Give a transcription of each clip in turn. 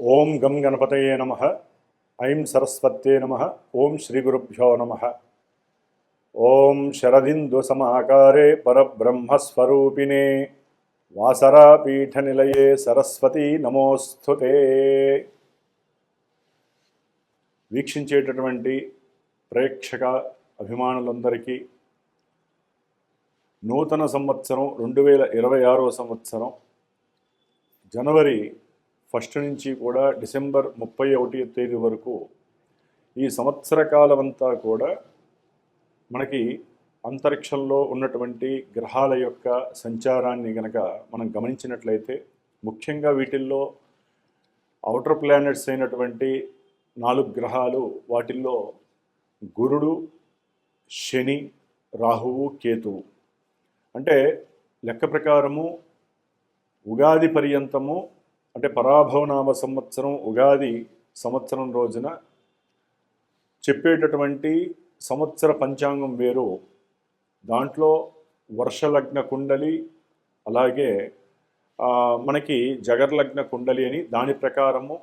ఓం గం గణపతయే నమః. ఐం సరస్వత్యే నమః. ఓం శ్రీ గురుభ్యో నమః. ఓం శరదిందు సమాకారే పరబ్రహ్మస్వరూపిణే వాసరాపీఠనిలయే సరస్వతీ నమోస్తుతే. వీక్షించేటటువంటి ప్రేక్షక అభిమానులందరికీ నూతన సంవత్సరం 2026వ సంవత్సరం జనవరి 1 నుంచి కూడా డిసెంబర్ 31వ తేదీ వరకు ఈ సంవత్సర కాలం అంతా కూడా మనకి అంతరిక్షంలో ఉన్నటువంటి గ్రహాల యొక్క సంచారాన్ని గనక మనం గమనించినట్లయితే ముఖ్యంగా వీటిల్లో ఔటర్ ప్లానెట్స్ అయినటువంటి 4 గ్రహాలు, వాటిల్లో గురుడు, శని, రాహువు, కేతువు. అంటే లెక్క ప్రకారము ఉగాది పర్యంతము, అంటే పరాభవనామ సంవత్సరం ఉగాది సంవత్సరం రోజున చెప్పేటటువంటి సంవత్సర పంచాంగం వేరు. దాంట్లో వర్షలగ్న కుండలి, అలాగే మనకి జగర్లగ్న కుండలి అని దాని ప్రకారము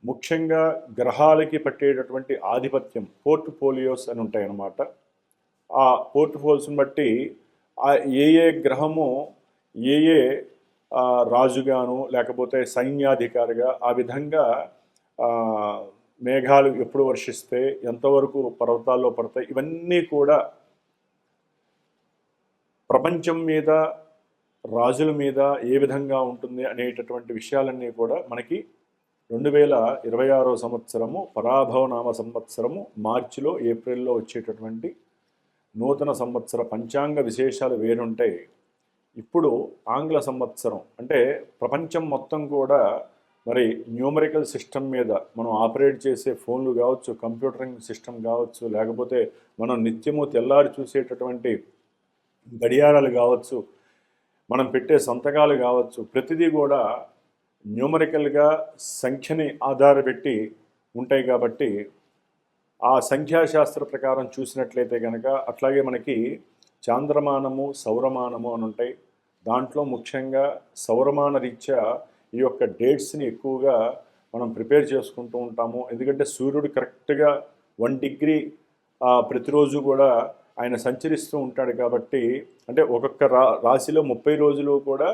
ముఖ్యంగా గ్రహాలకి పట్టేటటువంటి ఆధిపత్యం పోర్ట్ఫోలియోస్ అని ఉంటాయి అన్నమాట. ఆ పోర్ట్ఫోలియోస్ని బట్టి ఏ గ్రహము ఏ రాజుగాను లేకపోతే సైన్యాధికారిగా ఆ విధంగా మేఘాలు ఎప్పుడు వర్షిస్తే ఎంతవరకు పర్వతాల్లో పడతాయి, ఇవన్నీ కూడా ప్రపంచం మీద రాజుల మీద ఏ విధంగా ఉంటుంది అనేటటువంటి విషయాలన్నీ కూడా మనకి 2026వ సంవత్సరము పరాభవనామ సంవత్సరము మార్చిలో ఏప్రిల్లో వచ్చేటటువంటి నూతన సంవత్సర పంచాంగ విశేషాలు వేరుంటాయి. ఇప్పుడు ఆంగ్ల సంవత్సరం అంటే ప్రపంచం మొత్తం కూడా మరి న్యూమరికల్ సిస్టమ్ మీద మనం ఆపరేట్ చేసే ఫోన్లు కావచ్చు, కంప్యూటరింగ్ సిస్టమ్ కావచ్చు, లేకపోతే మనం నిత్యము తెల్లారి చూసేటటువంటి గడియారాలు కావచ్చు, మనం పెట్టే సంతకాలు కావచ్చు, ప్రతిదీ కూడా న్యూమరికల్గా సంఖ్యని ఆధారపెట్టి ఉంటాయి. కాబట్టి ఆ సంఖ్యాశాస్త్ర ప్రకారం చూసినట్లయితే కనుక అట్లాగే మనకి చాంద్రమానము, సౌరమానము అని ఉంటాయి. దాంట్లో ముఖ్యంగా సౌరమాన రీత్యా ఈ యొక్క డేట్స్ని ఎక్కువగా మనం ప్రిపేర్ చేసుకుంటూ ఉంటాము. ఎందుకంటే సూర్యుడు కరెక్ట్గా 1 డిగ్రీ ప్రతిరోజు కూడా ఆయన సంచరిస్తూ ఉంటాడు. కాబట్టి అంటే ఒక్కొక్క రాశిలో 30 రోజులు కూడా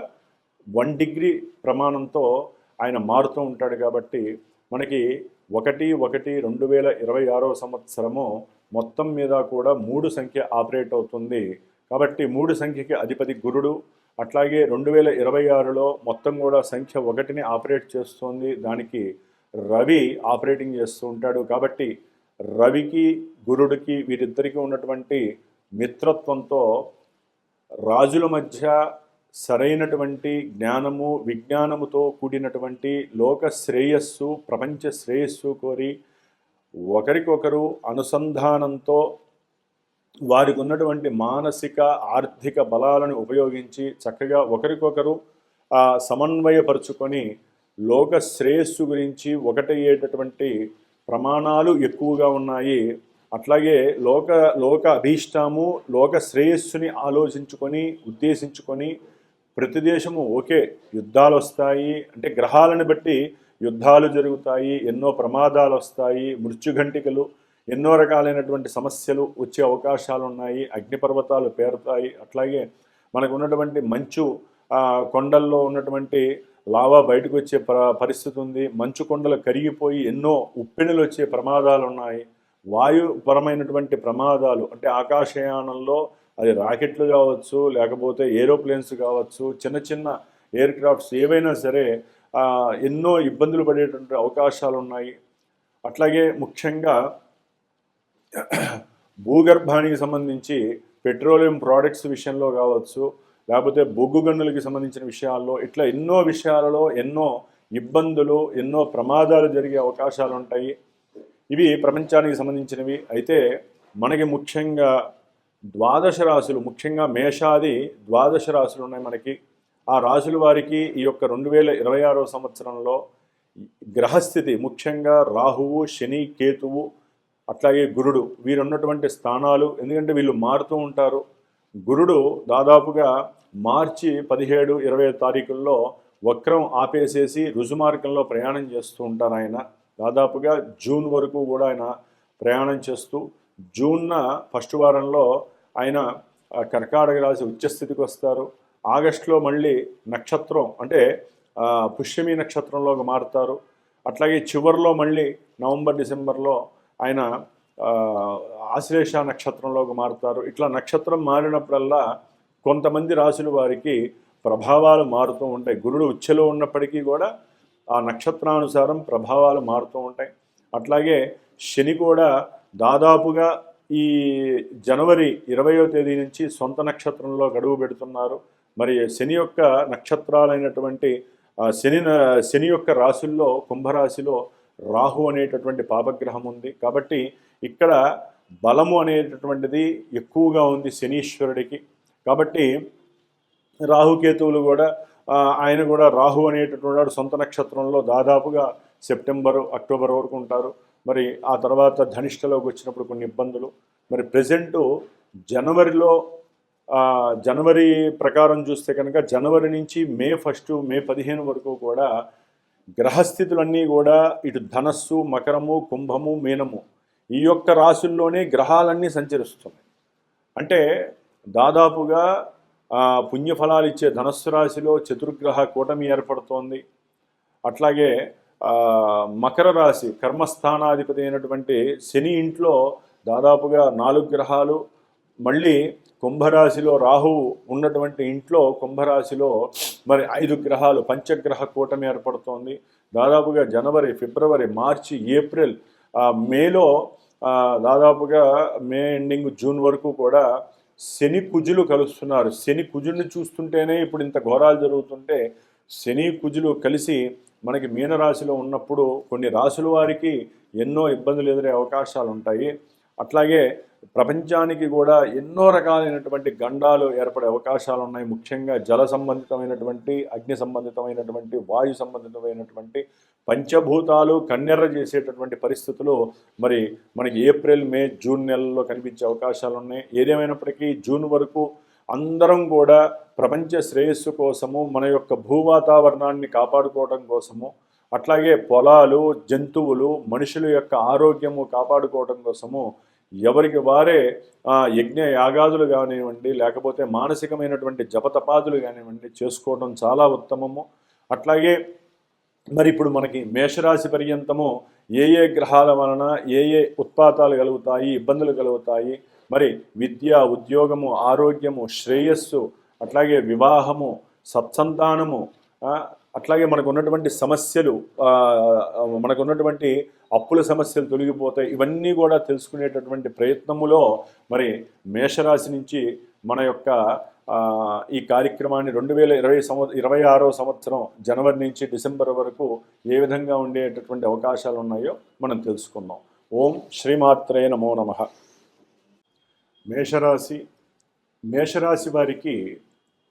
1 డిగ్రీ ప్రమాణంతో ఆయన మారుతూ ఉంటాడు. కాబట్టి మనకి 1/1/2026వ సంవత్సరము మొత్తం మీద కూడా 3 సంఖ్య ఆపరేట్ అవుతుంది. కాబట్టి 3 సంఖ్యకి అధిపతి గురుడు. అట్లాగే 2026లో మొత్తం కూడా సంఖ్య 1ని ఆపరేట్ చేస్తుంది. దానికి రవి ఆపరేటింగ్ చేస్తూ ఉంటాడు. కాబట్టి రవికి గురుడికి వీరిద్దరికీ ఉన్నటువంటి మిత్రత్వంతో రాజుల మధ్య సరైనటువంటి జ్ఞానము, విజ్ఞానముతో కూడినటువంటి లోక శ్రేయస్సు, ప్రపంచ శ్రేయస్సు కోరి ఒకరికొకరు అనుసంధానంతో వారికి ఉన్నటువంటి మానసిక ఆర్థిక బలాలను ఉపయోగించి చక్కగా ఒకరికొకరు సమన్వయపరుచుకొని లోక శ్రేయస్సు గురించి ఒకటయ్యేటటువంటి ప్రమాణాలు ఎక్కువగా ఉన్నాయి. అట్లాగే లోక అభీష్టము, లోక శ్రేయస్సుని ఆలోచించుకొని ఉద్దేశించుకొని ప్రతి దేశము ఓకే యుద్ధాలు వస్తాయి, అంటే గ్రహాలను బట్టి యుద్ధాలు జరుగుతాయి, ఎన్నో ప్రమాదాలు వస్తాయి, మృత్యుఘంటికలు, ఎన్నో రకాలైనటువంటి సమస్యలు వచ్చే అవకాశాలు ఉన్నాయి, అగ్నిపర్వతాలు పేరుతాయి. అట్లాగే మనకు ఉన్నటువంటి మంచు కొండల్లో ఉన్నటువంటి లావా బయటకు వచ్చే పరిస్థితి ఉంది. మంచు కొండలు కరిగిపోయి ఎన్నో ఉప్పెనులు వచ్చే ప్రమాదాలు ఉన్నాయి. వాయుపరమైనటువంటి ప్రమాదాలు అంటే ఆకాశయానంలో అది రాకెట్లు కావచ్చు, లేకపోతే ఏరోప్లేన్స్ కావచ్చు, చిన్న చిన్న ఎయిర్ క్రాఫ్ట్స్ ఏవైనా సరే ఎన్నో ఇబ్బందులు పడేటువంటి అవకాశాలు ఉన్నాయి. అట్లాగే ముఖ్యంగా భూగర్భానికి సంబంధించి పెట్రోలియం ప్రోడక్ట్స్ విషయంలో కావచ్చు, లేకపోతే బొగ్గు గనులకి సంబంధించిన విషయాల్లో ఇట్లా ఎన్నో విషయాలలో ఎన్నో ఇబ్బందులు, ఎన్నో ప్రమాదాలు జరిగే అవకాశాలు ఉంటాయి. ఇవి ప్రపంచానికి సంబంధించినవి. అయితే మనకి ముఖ్యంగా 12 రాశులు, ముఖ్యంగా మేషాది 12 రాశులు ఉన్నాయి మనకి. ఆ రాశుల వారికి ఈ యొక్క 2026వ సంవత్సరంలో గ్రహస్థితి ముఖ్యంగా రాహువు, శని, కేతువు, అట్లాగే గురుడు వీరున్నటువంటి స్థానాలు. ఎందుకంటే వీళ్ళు మారుతూ ఉంటారు. గురుడు దాదాపుగా మార్చి 17, 20 తారీఖుల్లో వక్రం ఆపేసేసి రుజుమార్గంలో ప్రయాణం చేస్తూ ఉంటారు ఆయన. దాదాపుగా జూన్ వరకు కూడా ఆయన ప్రయాణం చేస్తూ జూన్న ఫస్ట్ వారంలో ఆయన కర్కాటక రాశి ఉచ్చస్థితికి వస్తారు. ఆగస్టులో మళ్ళీ నక్షత్రం అంటే పుష్యమి నక్షత్రంలోకి మారుతారు. అట్లాగే చివరిలో మళ్ళీ నవంబర్ డిసెంబర్లో ఆయన ఆశ్లేష నక్షత్రంలోకి మారుతారు. ఇట్లా నక్షత్రం మారినప్పుడల్లా కొంతమంది రాశుల వారికి ప్రభావాలు మారుతూ ఉంటాయి. గురుడు ఉచ్ఛలో ఉన్నప్పటికీ కూడా ఆ నక్షత్రానుసారం ప్రభావాలు మారుతూ ఉంటాయి. అట్లాగే శని కూడా దాదాపుగా ఈ జనవరి 20వ తేదీ నుంచి సొంత నక్షత్రంలో గడువు పెడుతున్నారు. మరి శని యొక్క నక్షత్రాలైనటువంటి శని యొక్క రాశుల్లో కుంభరాశిలో రాహు అనేటటువంటి పాపగ్రహం ఉంది. కాబట్టి ఇక్కడ బలము అనేటటువంటిది ఎక్కువగా ఉంది శనీశ్వరుడికి. కాబట్టి రాహుకేతువులు కూడా ఆయన కూడా రాహు అనేటటువంటి సొంత నక్షత్రంలో దాదాపుగా సెప్టెంబరు అక్టోబర్ వరకు ఉంటారు. మరి ఆ తర్వాత ధనిష్టలోకి వచ్చినప్పుడు కొన్ని ఇబ్బందులు. మరి ప్రజెంటు జనవరి ప్రకారం చూస్తే కనుక జనవరి నుంచి మే 1 మే 15 వరకు కూడా గ్రహస్థితులన్నీ కూడా ఇటు ధనస్సు, మకరము, కుంభము, మీనము ఈ యొక్క రాశుల్లోనే గ్రహాలన్నీ సంచరిస్తున్నాయి. అంటే దాదాపుగా పుణ్యఫలాలు ఇచ్చే ధనస్సు రాశిలో చతుర్గ్రహ కూటమి ఏర్పడుతోంది. అట్లాగే మకర రాశి కర్మస్థానాధిపతి అయినటువంటి శని ఇంట్లో దాదాపుగా 4 గ్రహాలు, మళ్ళీ కుంభరాశిలో రాహువు ఉన్నటువంటి ఇంట్లో కుంభరాశిలో మరి 5 గ్రహాలు పంచగ్రహ కూటమి ఏర్పడుతోంది. దాదాపుగా జనవరి, ఫిబ్రవరి, మార్చి, ఏప్రిల్, మేలో దాదాపుగా మే ఎండింగ్ జూన్ వరకు కూడా శని కుజులు కలుస్తున్నారు. శని కుజుల్ని చూస్తుంటేనే ఇప్పుడు ఇంత ఘోరాలు జరుగుతుంటే శని కుజులు కలిసి మనకి మీనరాశిలో ఉన్నప్పుడు కొన్ని రాశుల వారికి ఎన్నో ఇబ్బందులు ఎదురే అవకాశాలు ఉంటాయి. అట్లాగే ప్రపంచానికి కూడా ఎన్నో రకాలైనటువంటి గండాలు ఏర్పడే అవకాశాలు ఉన్నాయి. ముఖ్యంగా జల సంబంధితమైనటువంటి, అగ్ని సంబంధితమైనటువంటి, వాయు సంబంధితమైనటువంటి పంచభూతాలు కన్నెర్ర చేసేటటువంటి పరిస్థితులు మరి మనకి ఏప్రిల్, మే, జూన్ నెలల్లో కనిపించే అవకాశాలు ఉన్నాయి. ఏదేమైనప్పటికీ జూన్ వరకు అందరం కూడా ప్రపంచ శ్రేయస్సు కోసము, మన యొక్క భూవాతావరణాన్ని కాపాడుకోవడం కోసము, అట్లాగే పొలాలు, జంతువులు, మనుషుల యొక్క ఆరోగ్యము కాపాడుకోవడం కోసము ఎవరికి వారే యజ్ఞ యాగాదులు కానివ్వండి, లేకపోతే మానసికమైనటువంటి జపతపాదులు కానివ్వండి చేసుకోవడం చాలా ఉత్తమము. అట్లాగే మరి ఇప్పుడు మనకి మేషరాశి పర్యంతము ఏ గ్రహాల వలన ఏ ఉత్పాతాలు కలుగుతాయి, ఇబ్బందులు కలుగుతాయి, మరి విద్య, ఉద్యోగము, ఆరోగ్యము, శ్రేయస్సు, అట్లాగే వివాహము, సత్సంతానము, అట్లాగే మనకు ఉన్నటువంటి సమస్యలు, మనకు ఉన్నటువంటి అప్పుల సమస్యలు తొలగిపోతాయి. ఇవన్నీ కూడా తెలుసుకునేటటువంటి ప్రయత్నములో మరి మేషరాశి నుంచి మన యొక్క ఈ కార్యక్రమాన్ని 2026వ సంవత్సరం జనవరి నుంచి డిసెంబర్ వరకు ఏ విధంగా ఉండేటటువంటి అవకాశాలు ఉన్నాయో మనం తెలుసుకుందాం. ఓం శ్రీమాత్రే నమో నమః. మేషరాశి వారికి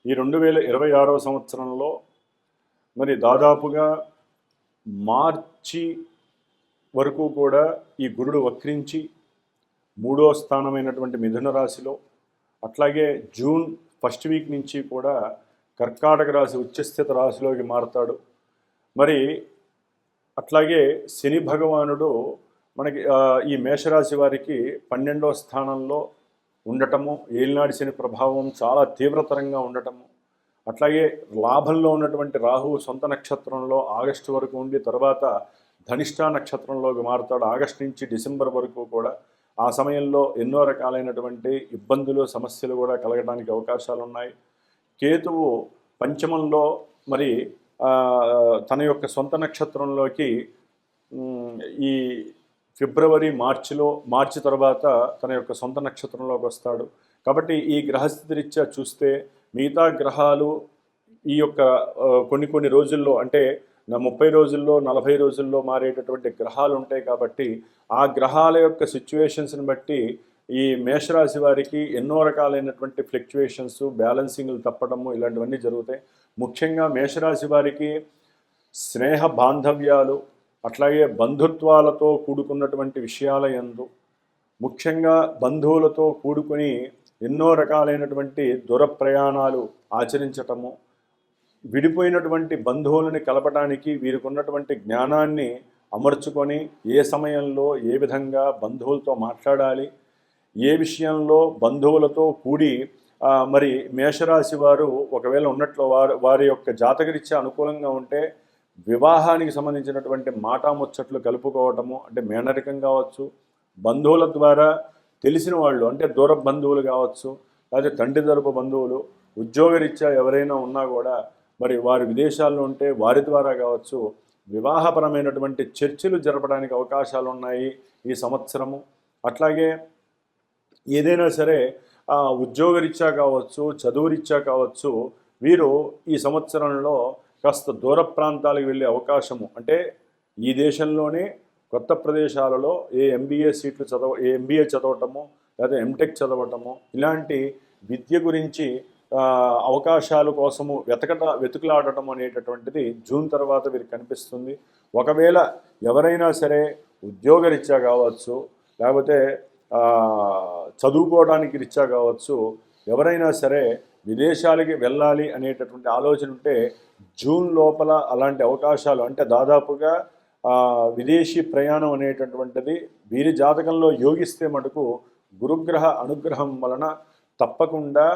ఈ 2026వ సంవత్సరంలో మరి దాదాపుగా మార్చి వరకు కూడా ఈ గురుడు వక్రించి 3వ స్థానమైనటువంటి మిథున రాశిలో, అట్లాగే జూన్ 1st వీక్ నుంచి కూడా కర్కాటక రాశి ఉచ్చస్థిత రాశిలోకి మారుతాడు. మరి అట్లాగే శని భగవానుడు మనకి ఈ మేషరాశి వారికి 12వ స్థానంలో ఉండటము, ఏలినాటి శని ప్రభావం చాలా తీవ్రతరంగా ఉండటము, అట్లాగే లాభంలో ఉన్నటువంటి రాహువు సొంత నక్షత్రంలో ఆగస్టు వరకు ఉండి తర్వాత ధనిష్ఠా నక్షత్రంలోకి మారుతాడు ఆగస్టు నుంచి డిసెంబర్ వరకు కూడా. ఆ సమయంలో ఎన్నో రకాలైనటువంటి ఇబ్బందులు, సమస్యలు కూడా కలగడానికి అవకాశాలు ఉన్నాయి. కేతువు పంచమంలో మరి తన యొక్క సొంత నక్షత్రంలోకి ఈ ఫిబ్రవరి, మార్చి తర్వాత తన యొక్క సొంత నక్షత్రంలోకి వస్తాడు. కాబట్టి ఈ గ్రహస్థితి రీత్యా చూస్తే మిగతా గ్రహాలు ఈ యొక్క కొన్ని రోజుల్లో అంటే 30 రోజుల్లో, 40 రోజుల్లో మారేటటువంటి గ్రహాలు ఉంటాయి. కాబట్టి ఆ గ్రహాల యొక్క సిచ్యువేషన్స్ని బట్టి ఈ మేషరాశి వారికి ఎన్నో రకాలైనటువంటి ఫ్లక్చువేషన్స్, బ్యాలెన్సింగ్లు తప్పడము ఇలాంటివన్నీ జరుగుతాయి. ముఖ్యంగా మేషరాశి వారికి స్నేహ బాంధవ్యాలు, అట్లాగే బంధుత్వాలతో కూడుకున్నటువంటి విషయాల యందు, ముఖ్యంగా బంధువులతో కూడుకుని ఎన్నో రకాలైనటువంటి దూర ప్రయాణాలు ఆచరించటము, విడిపోయినటువంటి బంధువులని కలపడానికి వీరికి ఉన్నటువంటి జ్ఞానాన్ని అమర్చుకొని ఏ సమయంలో ఏ విధంగా బంధువులతో మాట్లాడాలి, ఏ విషయంలో బంధువులతో కూడి మరి మేషరాశి వారు ఒకవేళ ఉన్నట్లు వారి యొక్క జాతకరీత్యా అనుకూలంగా ఉంటే వివాహానికి సంబంధించినటువంటి మాటాముచ్చట్లు కలుపుకోవటము, అంటే మేనరికం కావచ్చు, బంధువుల ద్వారా తెలిసిన వాళ్ళు అంటే దూర బంధువులు కావచ్చు, లేదా తండ్రి తరపు బంధువులు, ఉద్యోగరీత్యా ఎవరైనా ఉన్నా కూడా మరి వారి విదేశాల్లో ఉంటే వారి ద్వారా కావచ్చు వివాహపరమైనటువంటి చర్చలు జరపడానికి అవకాశాలు ఉన్నాయి ఈ సంవత్సరము. అట్లాగే ఏదైనా సరే ఉద్యోగరీత్యా కావచ్చు, చదువురీత్యా కావచ్చు, వీరు ఈ సంవత్సరంలో కాస్త దూర ప్రాంతాలకు వెళ్ళే అవకాశము, అంటే ఈ దేశంలోనే కొత్త ప్రదేశాలలో ఏ ఎంబీఏ చదవటము, లేదా ఎంటెక్ చదవటము, ఇలాంటి విద్య గురించి అవకాశాల కోసము వెతుకులాడటం అనేటటువంటిది జూన్ తర్వాత వీరికి కనిపిస్తుంది. ఒకవేళ ఎవరైనా సరే ఉద్యోగరీత్యా కావచ్చు, లేకపోతే చదువుకోవడానికి రీత్యా కావచ్చు, ఎవరైనా సరే విదేశాలకి వెళ్ళాలి అనేటటువంటి ఆలోచన ఉంటే జూన్ లోపల అలాంటి అవకాశాలు, అంటే దాదాపుగా విదేశీ ప్రయాణం అనేటటువంటిది వీరి జాతకంలో యోగిస్తే మటుకు గురుగ్రహ అనుగ్రహం వలన తప్పకుండా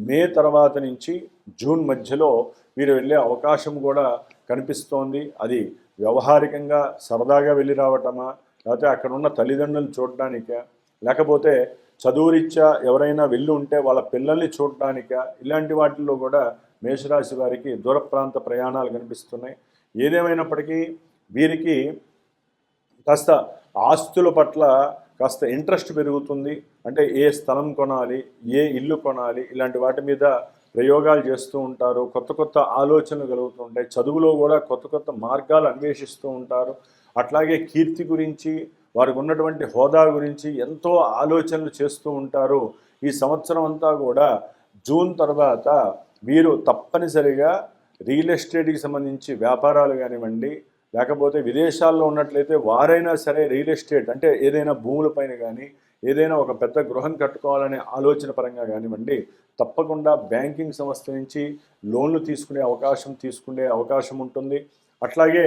మే తర్వాత నుంచి జూన్ మధ్యలో వీరు వెళ్ళే అవకాశం కూడా కనిపిస్తోంది. అది వ్యవహారికంగా సరదాగా వెళ్ళి రావటమా, లేకపోతే అక్కడ ఉన్న తల్లిదండ్రులను చూడడానికా, లేకపోతే చదువురీత్యా ఎవరైనా వెళ్ళి ఉంటే వాళ్ళ పిల్లల్ని చూడడానికా, ఇలాంటి వాటిల్లో కూడా మేషరాశి వారికి దూర ప్రాంత ప్రయాణాలు కనిపిస్తున్నాయి. ఏదేమైనప్పటికీ వీరికి కాస్త ఆస్తుల పట్ల కాస్త ఇంట్రెస్ట్ పెరుగుతుంది. అంటే ఏ స్థలం కొనాలి, ఏ ఇల్లు కొనాలి, ఇలాంటి వాటి మీద ప్రయోగాలు చేస్తూ ఉంటారు. కొత్త కొత్త ఆలోచనలు కలుగుతూ ఉంటాయి. చదువులో కూడా కొత్త కొత్త మార్గాలు అన్వేషిస్తూ ఉంటారు. అట్లాగే కీర్తి గురించి, వారికి ఉన్నటువంటి హోదా గురించి ఎంతో ఆలోచనలు చేస్తూ ఉంటారు. ఈ సంవత్సరం అంతా కూడా జూన్ తర్వాత వీరు తప్పనిసరిగా రియల్ ఎస్టేట్కి సంబంధించి వ్యాపారాలు కానివ్వండి, లేకపోతే విదేశాల్లో ఉన్నట్లయితే వారైనా సరే రియల్ ఎస్టేట్ అంటే ఏదైనా భూములపైన కానీ, ఏదైనా ఒక పెద్ద గృహం కట్టుకోవాలనే ఆలోచన పరంగా కానివ్వండి, తప్పకుండా బ్యాంకింగ్ సంస్థ నుంచి లోన్లు తీసుకునే అవకాశం ఉంటుంది. అట్లాగే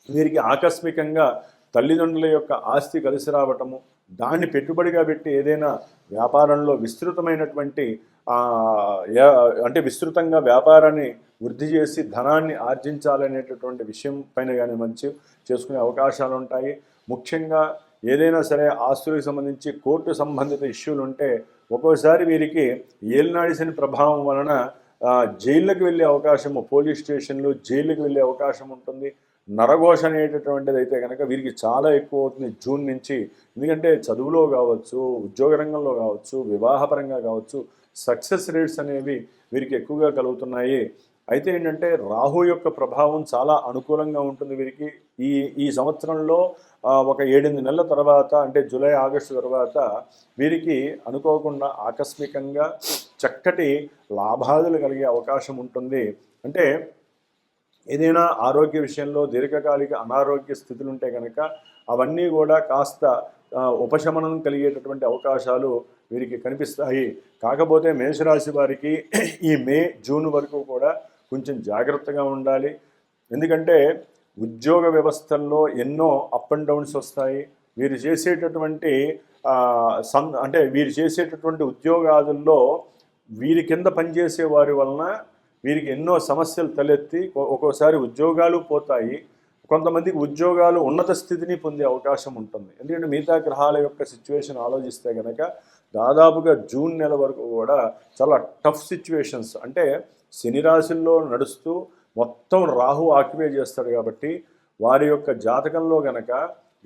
వీరికి ఆకస్మికంగా తల్లిదండ్రుల యొక్క ఆస్తి కలిసి రావటము, దాన్ని పెట్టుబడిగా పెట్టి ఏదైనా వ్యాపారంలో విస్తృతంగా వ్యాపారాన్ని వృద్ధి చేసి ధనాన్ని ఆర్జించాలనేటటువంటి విషయం పైన కానీ మంచి చేసుకునే అవకాశాలు ఉంటాయి. ముఖ్యంగా ఏదైనా సరే ఆస్తులకు సంబంధించి కోర్టు సంబంధిత ఇష్యూలు ఉంటే ఒక్కోసారి వీరికి ఏలినాడి శని ప్రభావం వలన జైళ్ళకి వెళ్ళే అవకాశము, పోలీస్ స్టేషన్లు జైళ్ళకి వెళ్ళే అవకాశం ఉంటుంది. నరఘోష అనేటటువంటిది అయితే కనుక వీరికి చాలా ఎక్కువ అవుతుంది జూన్ నుంచి. ఎందుకంటే చదువులో కావచ్చు, ఉద్యోగ రంగంలో కావచ్చు, వివాహపరంగా కావచ్చు, సక్సెస్ రేట్స్ అనేవి వీరికి ఎక్కువగా కలుగుతున్నాయి. అయితే ఏంటంటే రాహు యొక్క ప్రభావం చాలా అనుకూలంగా ఉంటుంది వీరికి. ఈ సంవత్సరంలో ఒక 7-8 నెలల తర్వాత, అంటే జూలై ఆగస్టు తర్వాత వీరికి అనుకోకుండా ఆకస్మికంగా చక్కటి లాభాలు కలిగే అవకాశం ఉంటుంది. అంటే ఏదైనా ఆరోగ్య విషయంలో దీర్ఘకాలిక అనారోగ్య స్థితులు ఉంటే కనుక అవన్నీ కూడా కాస్త ఉపశమనం కలిగేటటువంటి అవకాశాలు వీరికి కనిపిస్తాయి. కాకపోతే మేషరాశి వారికి ఈ మే జూన్ వరకు కూడా కొంచెం జాగ్రత్తగా ఉండాలి. ఎందుకంటే ఉద్యోగ వ్యవస్థల్లో ఎన్నో అప్ అండ్ డౌన్స్ వస్తాయి. వీరు చేసేటటువంటి ఉద్యోగాదుల్లో వీరి కింద పనిచేసే వారి వలన వీరికి ఎన్నో సమస్యలు తలెత్తి ఒక్కోసారి ఉద్యోగాలు పోతాయి. కొంతమందికి ఉద్యోగాలు ఉన్నత స్థితిని పొందే అవకాశం ఉంటుంది. ఎందుకంటే మిగతా గ్రహాల యొక్క సిచ్యువేషన్ ఆలోచిస్తే కనుక దాదాపుగా జూన్ నెల వరకు కూడా చాలా టఫ్ సిచ్యువేషన్స్, అంటే శని రాశుల్లో నడుస్తూ మొత్తం రాహు ఆక్యుపై చేస్తాడు. కాబట్టి వారి యొక్క జాతకంలో కనుక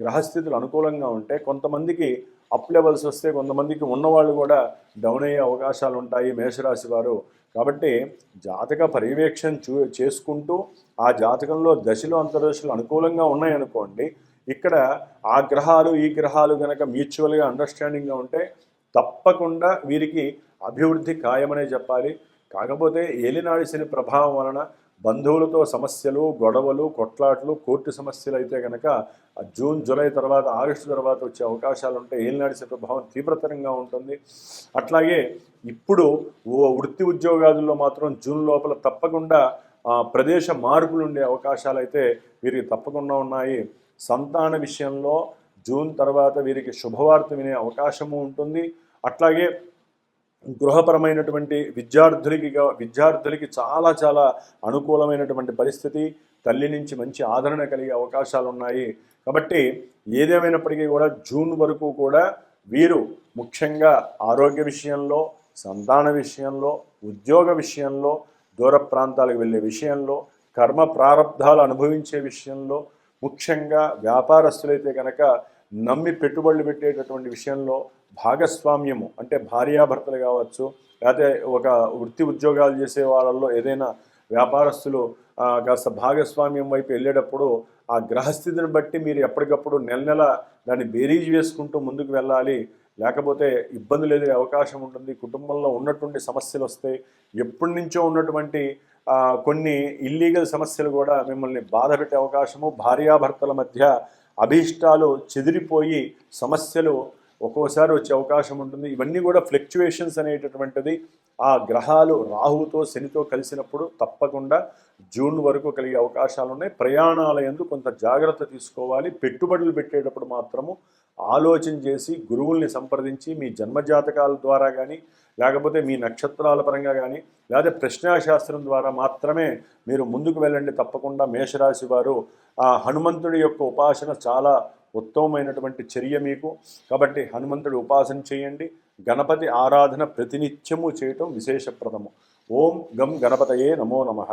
గ్రహస్థితులు అనుకూలంగా ఉంటే కొంతమందికి అప్ లెవెల్స్ వస్తే, కొంతమందికి ఉన్నవాళ్ళు కూడా డౌన్ అయ్యే అవకాశాలు ఉంటాయి మేషరాశి వారు. కాబట్టి జాతక పర్యవేక్షణ చేసుకుంటూ ఆ జాతకంలో దశలు అంతర్దశలు అనుకూలంగా ఉన్నాయనుకోండి, ఇక్కడ ఆ గ్రహాలు ఈ గ్రహాలు కనుక మ్యూచువల్గా అండర్స్టాండింగ్గా ఉంటే తప్పకుండా వీరికి అభివృద్ధి ఖాయమనే చెప్పాలి. కాకపోతే ఏలినాడి శని ప్రభావం వలన బంధువులతో సమస్యలు, గొడవలు, కొట్లాట్లు, కోర్టు సమస్యలు అయితే కనుక జూన్, జూలై తర్వాత, ఆగస్టు తర్వాత వచ్చే అవకాశాలు ఉంటాయి. ఏలినాటి శని ప్రభావం తీవ్రతరంగా ఉంటుంది. అట్లాగే ఇప్పుడు వృత్తి ఉద్యోగాదుల్లో మాత్రం జూన్ లోపల తప్పకుండా ప్రదేశ మార్పులు ఉండే అవకాశాలు అయితే వీరికి తప్పకుండా ఉన్నాయి. సంతాన విషయంలో జూన్ తర్వాత వీరికి శుభవార్త వినే అవకాశము ఉంటుంది. అట్లాగే గృహపరమైనటువంటి విద్యార్థులకి చాలా చాలా అనుకూలమైనటువంటి పరిస్థితి, తల్లి నుంచి మంచి ఆదరణ కలిగే అవకాశాలు ఉన్నాయి. కాబట్టి ఏదేమైనప్పటికీ కూడా జూన్ వరకు కూడా వీరు ముఖ్యంగా ఆరోగ్య విషయంలో, సంతాన విషయంలో, ఉద్యోగ విషయంలో, దూర ప్రాంతాలకు వెళ్ళే విషయంలో, కర్మ ప్రారంధాలు అనుభవించే విషయంలో, ముఖ్యంగా వ్యాపారస్తులైతే కనుక నమ్మి పెట్టుబడులు పెట్టేటటువంటి విషయంలో భాగస్వామ్యము అంటే భార్యాభర్తలు కావచ్చు, లేకపోతే ఒక వృత్తి ఉద్యోగాలు చేసే వాళ్ళల్లో ఏదైనా వ్యాపారస్తులు కాస్త భాగస్వామ్యం వైపు వెళ్ళేటప్పుడు ఆ గ్రహస్థితిని బట్టి మీరు ఎప్పటికప్పుడు నెల దాన్ని బేరీజ్ వేసుకుంటూ ముందుకు వెళ్ళాలి. లేకపోతే ఇబ్బందులు ఎదురే అవకాశం ఉంటుంది. కుటుంబంలో ఉన్నటువంటి సమస్యలు వస్తాయి. ఎప్పటి నుంచో ఉన్నటువంటి కొన్ని ఇల్లీగల్ సమస్యలు కూడా మిమ్మల్ని బాధ పెట్టే అవకాశము, భార్యాభర్తల మధ్య అభీష్టాలు చెదిరిపోయి సమస్యలు ఒక్కోసారి వచ్చే అవకాశం ఉంటుంది. ఇవన్నీ కూడా ఫ్లక్చువేషన్స్ అనేటటువంటిది ఆ గ్రహాలు రాహువుతో శనితో కలిసినప్పుడు తప్పకుండా జూన్ వరకు కలిగే అవకాశాలు ఉన్నాయి. ప్రయాణాల యందు కొంత జాగ్రత్త తీసుకోవాలి. పెట్టుబడులు పెట్టేటప్పుడు మాత్రము ఆలోచన చేసి గురువుల్ని సంప్రదించి మీ జన్మజాతకాల ద్వారా కానీ, లేకపోతే మీ నక్షత్రాల పరంగా కానీ, లేకపోతే ప్రశ్నాశాస్త్రం ద్వారా మాత్రమే మీరు ముందుకు వెళ్ళండి. తప్పకుండా మేషరాశి వారు ఆ హనుమంతుడి యొక్క ఉపాసన చాలా ఉత్తమమైనటువంటి చర్య మీకు. కాబట్టి హనుమంతుడి ఉపాసన చేయండి. గణపతి ఆరాధన ప్రతినిత్యము చేయటం విశేషప్రదము. ఓం గం గణపతయే నమో నమః.